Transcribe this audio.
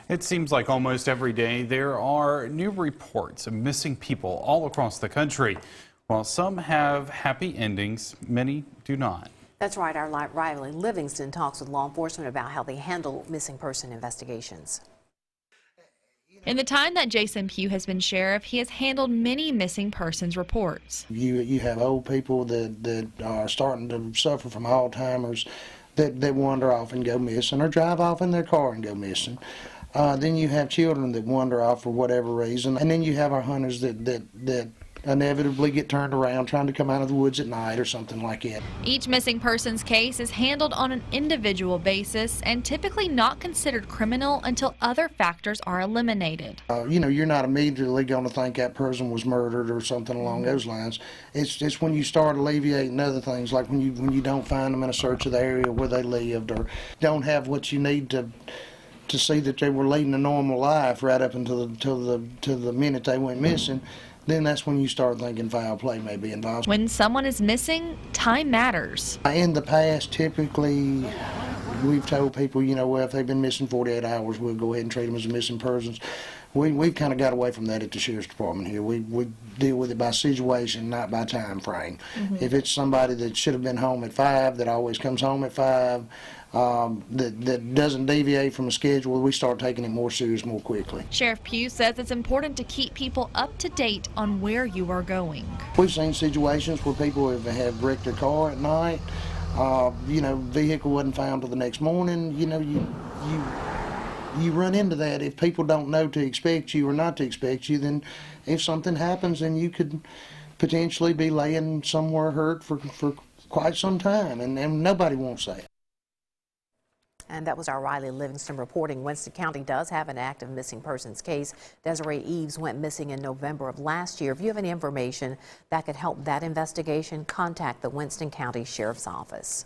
It seems like almost every day there are new reports of missing people all across the country. While some have happy endings, many do not. That's right. Our Riley Livingston talks with law enforcement about how they handle missing person investigations. In the time that Jason Pugh has been sheriff, he has handled many missing persons reports. You have old people that are starting to suffer from Alzheimer's that wander off and go missing, or drive off in their car and go missing. Then you have children that wander off for whatever reason, and then you have our hunters that inevitably get turned around trying to come out of the woods at night or something like that. Each missing persons case is handled on an individual basis and typically not considered criminal until other factors are eliminated. You're not immediately going to think that person was murdered or something along those lines. It's when you start alleviating other things, like when you don't find them in a search of the area where they lived, or don't have what you need to see that they were leading a normal life right up until the minute they went missing. Then that's when you start thinking foul play may be involved. When someone is missing, time matters. In the past, typically, we've told people, well, if they've been missing 48 hours, we'll go ahead and treat them as missing persons. We've kind of got away from that at the Sheriff's Department here. We deal with it by situation, not by time frame. If it's somebody that should have been home at 5, that always comes home at 5, that doesn't deviate from a schedule, we start taking it more serious more quickly. Sheriff Pugh says it's important to keep people up to date on where you are going. We've seen situations where people have wrecked their car at night. Vehicle wasn't found till the next morning. You run into that. If people don't know to expect you or not to expect you, then if something happens, then you could potentially be laying somewhere hurt for quite some time, and nobody wants that. And that was our Riley Livingston reporting. Winston County does have an active missing persons case. Desiree Eves went missing in November of last year. If you have any information that could help that investigation, contact the Winston County Sheriff's Office.